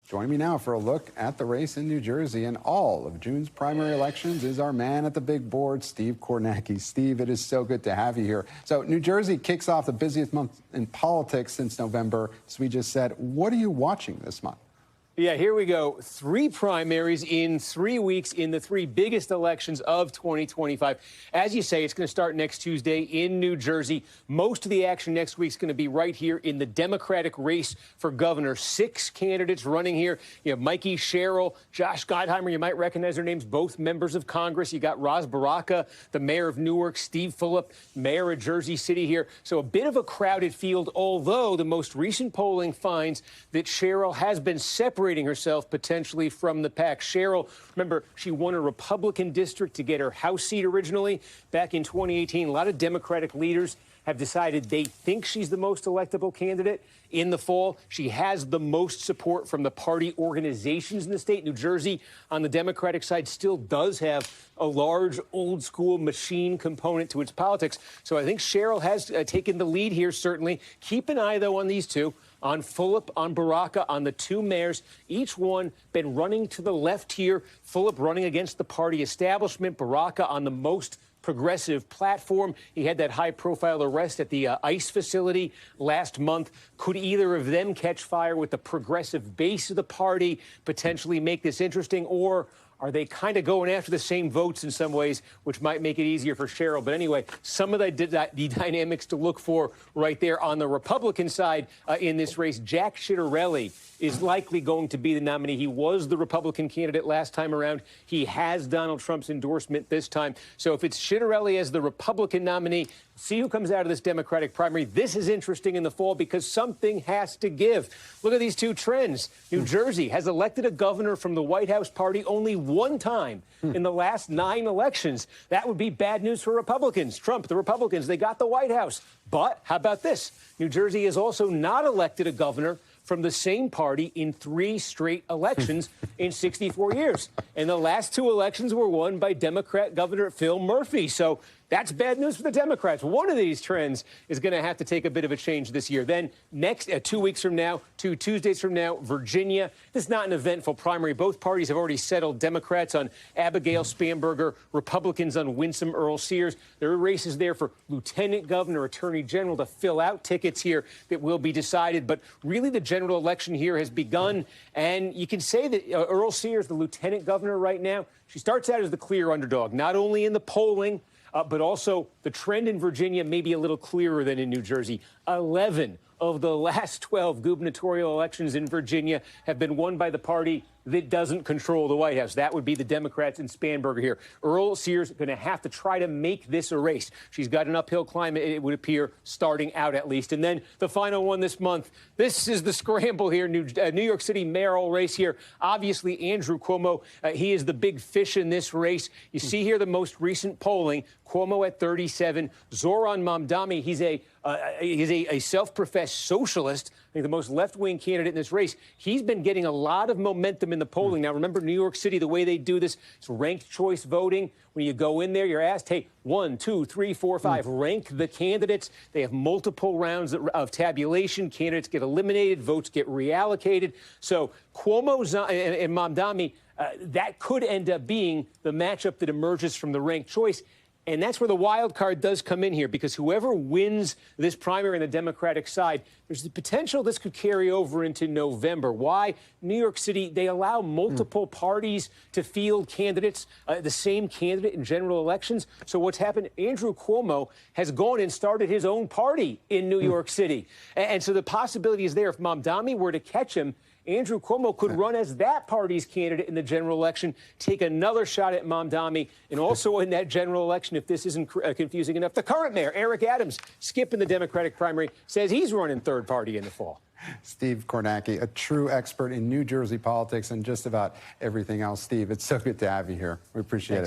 Joining me now for a look at the race in New Jersey and all of June's primary elections is our man at the big board, Steve Kornacki. Steve, it is so good to have you here. So New Jersey kicks off the busiest month in politics since November. As we just said, what are you watching this month? Yeah, here we go. 3 primaries in 3 weeks in the 3 biggest elections of 2025. As you say, it's going to start next Tuesday in New Jersey. Most of the action next week is going to be right here in the Democratic race for governor. 6 candidates running here. You have Mikey Sherrill, Josh Gottheimer. You might recognize their names, both members of Congress. You got Ras Baraka, the mayor of Newark, Steve Fulop, mayor of Jersey City here. So a bit of a crowded field, although the most recent polling finds that Sherrill has been separating herself potentially from the pack. Sherrill, remember, she won a Republican district to get her House seat originally back in 2018. A lot of Democratic leaders have decided they think she's the most electable candidate in the fall. She has the most support from the party organizations in the state. New Jersey, on the Democratic side, still does have a large old-school machine component to its politics. So I think Sherrill has taken the lead here, certainly. Keep an eye, though, on these two. On Fulop, on Baraka, on the 2 mayors. Each one been running to the left here. Fulop running against the party establishment. Baraka on the most progressive platform. He had that high-profile arrest at the ICE facility last month. Could either of them catch fire with the progressive base of the party, potentially make this interesting, or are they kind of going after the same votes in some ways, which might make it easier for Sherrill? But anyway, some of the dynamics to look for right there on the Republican side in this race. Jack Ciattarelli is likely going to be the nominee. He was the Republican candidate last time around. He has Donald Trump's endorsement this time. So if it's Ciattarelli as the Republican nominee, see who comes out of this Democratic primary. This is interesting in the fall because something has to give. Look at these 2 trends. New Jersey has elected a governor from the White House party only 1 time in the last 9 elections. That would be bad news for Republicans. Trump, the Republicans, they got the White House. But how about this? New Jersey has also not elected a governor from the same party in 3 straight elections in 64 years. And the last 2 elections were won by Democrat Governor Phil Murphy. So that's bad news for the Democrats. One of these trends is going to have to take a bit of a change this year. Then next, 2 weeks from now, 2 Tuesdays from now, Virginia. This is not an eventful primary. Both parties have already settled. Democrats on Abigail Spanberger, Republicans on Winsome Earl Sears. There are races there for lieutenant governor, attorney general to fill out tickets here that will be decided. But really, the general election here has begun. And you can say that Earl Sears, the lieutenant governor right now, she starts out as the clear underdog, not only in the polling, but also the trend in Virginia may be a little clearer than in New Jersey. 11 of the last 12 gubernatorial elections in Virginia have been won by the party that doesn't control the White House. That would be the Democrats and Spanberger here. Earl Sears going to have to try to make this a race. She's got an uphill climb, it would appear, starting out at least. And then the final one this month. This is the scramble here. New York City mayoral race here. Obviously, Andrew Cuomo, he is the big fish in this race. You see here the most recent polling. Cuomo at 37. Zoran Mamdani, he's a self-professed socialist, I think the most left-wing candidate in this race. He's been getting a lot of momentum in the polling. Now, remember, New York City, the way they do this, it's ranked choice voting. When you go in there, you're asked, hey, 1, 2, 3, 4, 5, rank the candidates. They have multiple rounds of tabulation. Candidates get eliminated. Votes get reallocated. So Cuomo and Mamdani, that could end up being the matchup that emerges from the ranked choice. And that's where the wild card does come in here, because whoever wins this primary on the Democratic side, there's the potential this could carry over into November. Why? New York City, they allow multiple parties to field candidates, the same candidate in general elections. So what's happened, Andrew Cuomo has gone and started his own party in New York City. And so the possibility is there. If Mamdani were to catch him, Andrew Cuomo could run as that party's candidate in the general election, take another shot at Mamdani, and also in that general election, if this isn't confusing enough, the current mayor, Eric Adams, skipping the Democratic primary, says he's running third party in the fall. Steve Kornacki, a true expert in New Jersey politics and just about everything else. Steve, it's so good to have you here. We appreciate it.